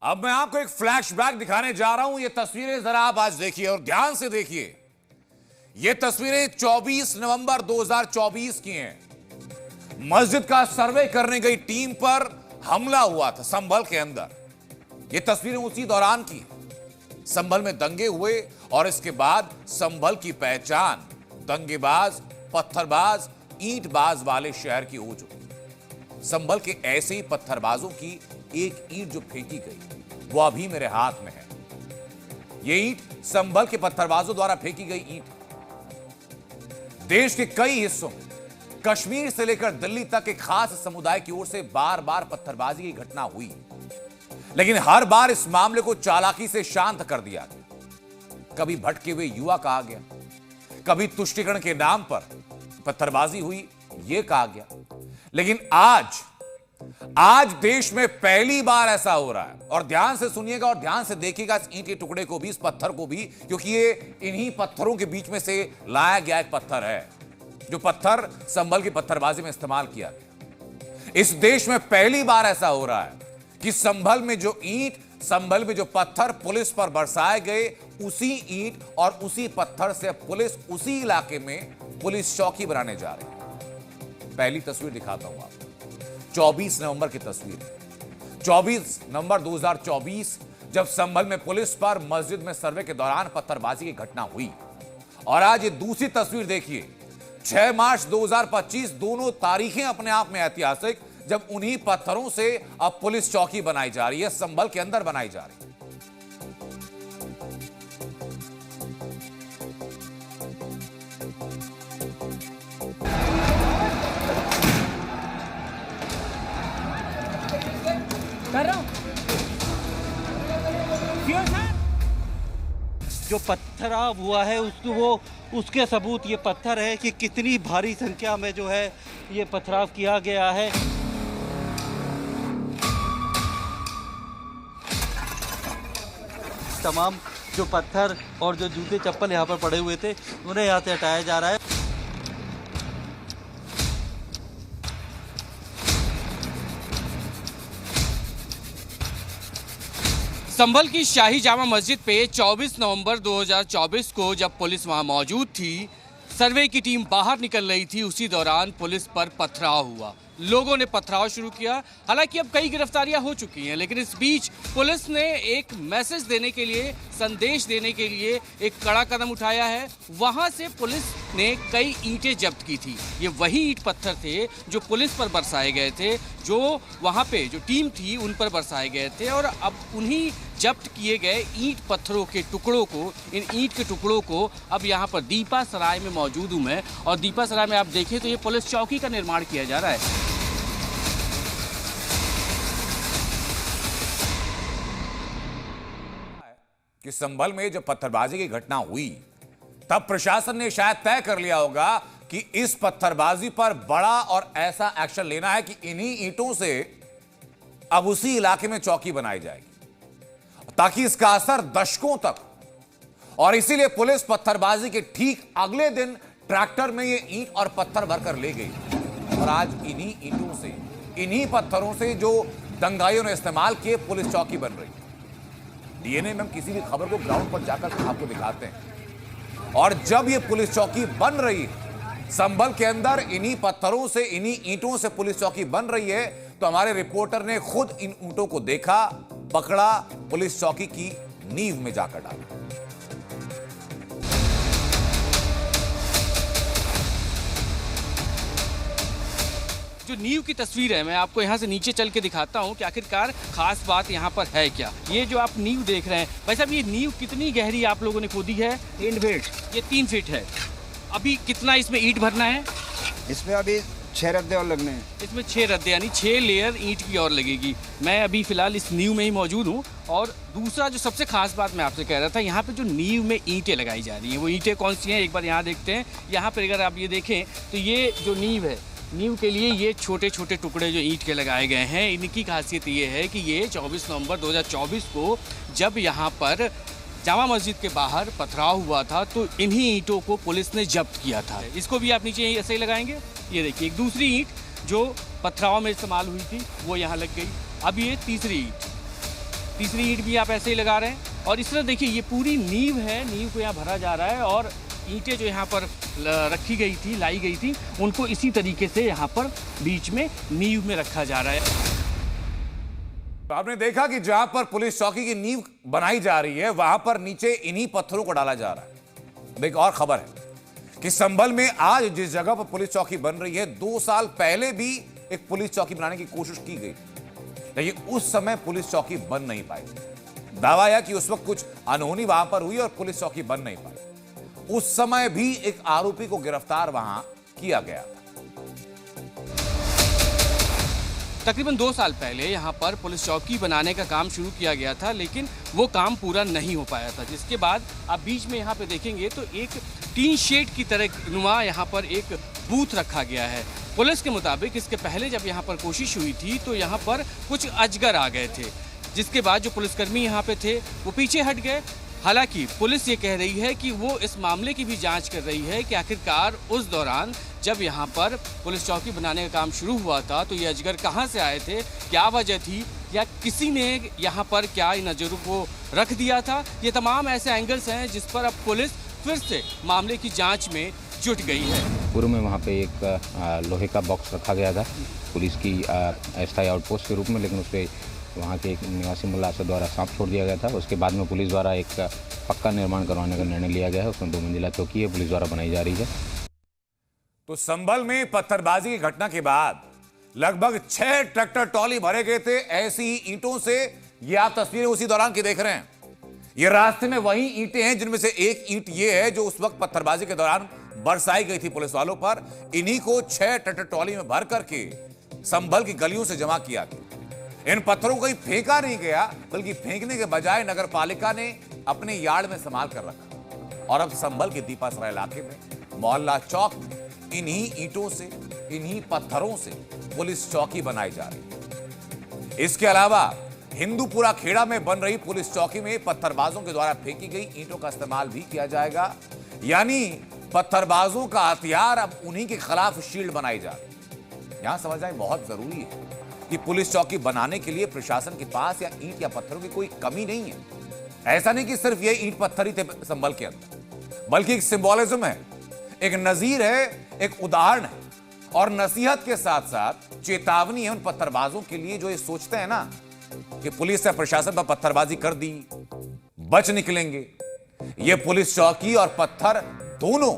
अब मैं आपको एक फ्लैशबैक दिखाने जा रहा हूं। ये तस्वीरें जरा आप आज देखिए और ध्यान से देखिए। ये तस्वीरें 24 नवंबर 2024 की हैं। मस्जिद का सर्वे करने गई टीम पर हमला हुआ था संभल के अंदर। ये तस्वीरें उसी दौरान की। संभल में दंगे हुए और इसके बाद संभल की पहचान दंगेबाज, पत्थरबाज, ईंटबाज वाले शहर की हो चुकी। संभल के ऐसे ही पत्थरबाजों की एक ईंट जो फेंकी गई वो अभी मेरे हाथ में है। ये ईंट संभल के पत्थरबाजों द्वारा फेंकी गई ईंट। देश के कई हिस्सों में कश्मीर से लेकर दिल्ली तक एक खास समुदाय की ओर से बार बार पत्थरबाजी की घटना हुई, लेकिन हर बार इस मामले को चालाकी से शांत कर दिया गया। कभी भटके हुए युवा कहा गया, कभी तुष्टीकरण के नाम पर पत्थरबाजी हुई यह कहा गया, लेकिन आज देश में पहली बार ऐसा हो रहा है। और ध्यान से सुनिएगा और ध्यान से देखिएगा इस ईंट के टुकड़े को भी, इस पत्थर को भी, क्योंकि ये इन्हीं पत्थरों के बीच में से लाया गया एक पत्थर है जो पत्थर संभल की पत्थरबाजी में इस्तेमाल किया गया। इस देश में पहली बार ऐसा हो रहा है कि संभल में जो ईंट, संभल में जो पत्थर पुलिस पर बरसाए गए, उसी ईंट और उसी पत्थर से पुलिस उसी इलाके में पुलिस चौकी बनाने जा रही है। पहली तस्वीर दिखाता हूं आपको। 24 नवंबर की तस्वीर। 24 नवंबर 2024 जब संभल में पुलिस पर मस्जिद में सर्वे के दौरान पत्थरबाजी की घटना हुई। और आज ये दूसरी तस्वीर देखिए। 6 मार्च 2025 दोनों तारीखें अपने आप में ऐतिहासिक, जब उन्हीं पत्थरों से अब पुलिस चौकी बनाई जा रही है, संभल के अंदर बनाई जा रही है। कर रहा हूं। जो पत्थराव हुआ है उसके सबूत ये पत्थर है कि कितनी भारी संख्या में जो है ये पथराव किया गया है। तमाम जो पत्थर और जो जूते चप्पल यहाँ पर पड़े हुए थे उन्हें यहाँ से हटाया जा रहा है। संभल की शाही जामा मस्जिद पे 24 नवंबर 2024 को जब पुलिस वहां मौजूद थी, सर्वे की टीम बाहर निकल रही थी, उसी दौरान पुलिस पर पथराव हुआ। लोगों ने पथराव शुरू किया। हालांकि अब कई गिरफ्तारियां हो चुकी हैं, लेकिन इस बीच पुलिस ने एक मैसेज देने के लिए, संदेश देने के लिए एक कड़ा कदम उठाया है। वहां से पुलिस ने कई ईंटें जब्त की थी। ये वही ईंट पत्थर थे जो पुलिस पर बरसाए गए थे, जो वहां पे जो टीम थी उन पर बरसाए गए थे। और अब उन्हीं जब्त किए गए ईंट पत्थरों के टुकड़ों को, इन ईंट के टुकड़ों को अब यहाँ पर दीपा सराय में मौजूद हूँ मैं। और दीपा सराय में आप देखें तो ये पुलिस चौकी का निर्माण किया जा रहा है। कि संभल में जब पत्थरबाजी की घटना हुई तब प्रशासन ने शायद तय कर लिया होगा कि इस पत्थरबाजी पर बड़ा और ऐसा एक्शन लेना है कि इन्हीं ईंटों से अब उसी इलाके में चौकी बनाई जाएगी, ताकि इसका असर दशकों तक। और इसीलिए पुलिस पत्थरबाजी के ठीक अगले दिन ट्रैक्टर में ये ईंट और पत्थर भरकर ले गई। और आज इन्हीं ईंटों से, इन्हीं पत्थरों से जो दंगाइयों ने इस्तेमाल किए, पुलिस चौकी बन रही। डीएनए में हम किसी भी खबर को ग्राउंड पर जाकर आपको दिखाते हैं। और जब ये पुलिस चौकी बन रही है संभल के अंदर, इन्हीं पत्थरों से, इन्हीं ईंटों से पुलिस चौकी बन रही है, तो हमारे रिपोर्टर ने खुद इन ईंटों को देखा, पकड़ा, पुलिस चौकी की नींव में जाकर डाला। जो नींव की तस्वीर है, मैं आपको यहाँ से नीचे चल के दिखाता हूँ कि आखिरकार खास बात यहाँ पर है क्या। ये जो आप नींव देख रहे हैं, भाई साहब, ये नींव कितनी गहरी आप लोगों ने खोदी है? 3 फीट। ये 3 फीट है। अभी कितना इसमें ईंट भरना है? इसमें अभी 6 रद्दे और लगने हैं। इसमें 6 रद्दे यानी 6 लेयर ईंट की और लगेगी। मैं अभी फिलहाल इस नींव में ही मौजूद हूँ। और दूसरा जो सबसे खास बात मैं आपसे कह रहा था, यहाँ पे जो नींव में ईंटें लगाई जा रही हैं, वो ईंटें कौन सी हैं एक बार यहाँ देखते हैं। यहाँ पर अगर आप ये देखें तो ये जो नींव है, नींव के लिए ये छोटे छोटे टुकड़े जो ईंट के लगाए गए हैं, इनकी खासियत ये है कि ये 24 नवंबर 2024 को जब यहाँ पर जामा मस्जिद के बाहर पथराव हुआ था तो इन्हीं ईंटों को पुलिस ने जब्त किया था। इसको भी आप नीचे ऐसे ही लगाएंगे। ये देखिए एक दूसरी ईंट जो पथराव में इस्तेमाल हुई थी वो यहाँ लग गई। अब ये तीसरी ईंट, तीसरी ईंट भी आप ऐसे ही लगा रहे हैं। और इस तरह देखिए ये पूरी नींव है, नींव को यहाँ भरा जा रहा है और ईंटें जो यहाँ पर रखी गई थी, लाई गई थी, उनको इसी तरीके से यहाँ पर बीच में नींव में रखा जा रहा है। तो आपने देखा कि जहां पर पुलिस चौकी की नींव बनाई जा रही है वहां पर नीचे इन्हीं पत्थरों को डाला जा रहा है। एक और खबर है कि संभल में आज जिस जगह पर पुलिस चौकी बन रही है 2 साल पहले भी एक पुलिस चौकी बनाने की कोशिश की गई, लेकिन उस समय पुलिस चौकी बन नहीं पाई। दावा यह कि उस वक्त कुछ अनहोनी वहां पर हुई और पुलिस चौकी बन नहीं पाई। उस समय भी एक आरोपी को गिरफ्तार वहां किया गया था। तकरीबन 2 साल पहले यहाँ पर पुलिस चौकी बनाने का काम शुरू किया गया था, लेकिन वो काम पूरा नहीं हो पाया था, जिसके बाद आप बीच में यहाँ पे देखेंगे तो एक टीन शेड की तरह नुमा यहाँ पर एक बूथ रखा गया है। पुलिस के मुताबिक इसके पहले जब यहाँ पर कोशिश हुई थी तो यहाँ पर कुछ अजगर आ गए थे, जिसके बाद जो पुलिसकर्मी यहाँ पे थे वो पीछे हट गए। हालांकि पुलिस ये कह रही है कि वो इस मामले की भी जांच कर रही है कि आखिरकार उस दौरान जब यहाँ पर पुलिस चौकी बनाने का काम शुरू हुआ था तो ये अजगर कहाँ से आए थे, क्या वजह थी, या किसी ने यहाँ पर क्या इन अजगरों को रख दिया था। ये तमाम ऐसे एंगल्स हैं जिस पर अब पुलिस फिर से मामले की जाँच में जुट गई है। पूर्व में वहाँ पे एक लोहे का बॉक्स रखा गया था पुलिस की अस्थायी आउटपोस्ट के रूप में, लेकिन उस पर वहाँ के एक निवासी मुल्ला द्वारा सांप छोड़ दिया गया था। उसके बाद में पुलिस द्वारा एक पक्का निर्माण करवाने का निर्णय लिया गया है। उसमें 2 मंजिला चौकी है, पुलिस द्वारा बनाई जा रही है। तो संभल में पत्थरबाजी की घटना के बाद लगभग 6 ट्रैक्टर ट्रॉली भरे गए थे ऐसी ही ईंटों से। ये आप तस्वीरें उसी दौरान की देख रहे हैं। ये रास्ते में वही ईंटें हैं जिनमें से एक ईंट ये है जो उस वक्त पत्थरबाजी के दौरान बरसाई गई थी पुलिस वालों पर। इन्हीं को 6 ट्रैक्टर ट्रॉली में भर करके संभल की गलियों से जमा किया गया। इन पत्थरों को ही फेंका नहीं गया, बल्कि फेंकने के बजाय नगर पालिका ने अपने यार्ड में संभाल कर रखा। और अब संभल के दीपासरा इलाके में मोहल्ला चौक में इन्हीं ईंटों से, इन्हीं पत्थरों से पुलिस चौकी बनाई जा रही है। इसके अलावा हिंदूपुरा खेड़ा में बन रही पुलिस चौकी में पत्थरबाजों के द्वारा फेंकी गई ईंटों का इस्तेमाल भी किया जाएगा। यानी पत्थरबाजों का हथियार अब उन्हीं के खिलाफ शील्ड बनाई जा रही है। यहां समझना बहुत जरूरी है कि पुलिस चौकी बनाने के लिए प्रशासन के पास या ईंट या पत्थरों की कोई कमी नहीं है। ऐसा नहीं कि सिर्फ ये ईंट पत्थर ही थे संभल के अंदर, बल्कि एक सिंबोलिज्म है, एक नजीर है, एक उदाहरण है और नसीहत के साथ साथ चेतावनी है उन पत्थरबाजों के लिए जो ये सोचते हैं ना कि पुलिस या प्रशासन पर पत्थरबाजी कर दी बच निकलेंगे। ये पुलिस चौकी और पत्थर दोनों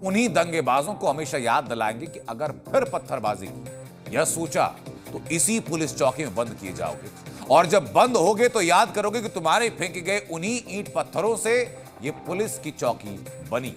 उन्हीं दंगेबाजों को हमेशा याद दिलाएंगे कि अगर फिर पत्थरबाजी की यह सोचा तो इसी पुलिस चौकी में बंद किए जाओगे, और जब बंद होगे तो याद करोगे कि तुम्हारे फेंके गए उन्हीं ईंट पत्थरों से ये पुलिस की चौकी बनी।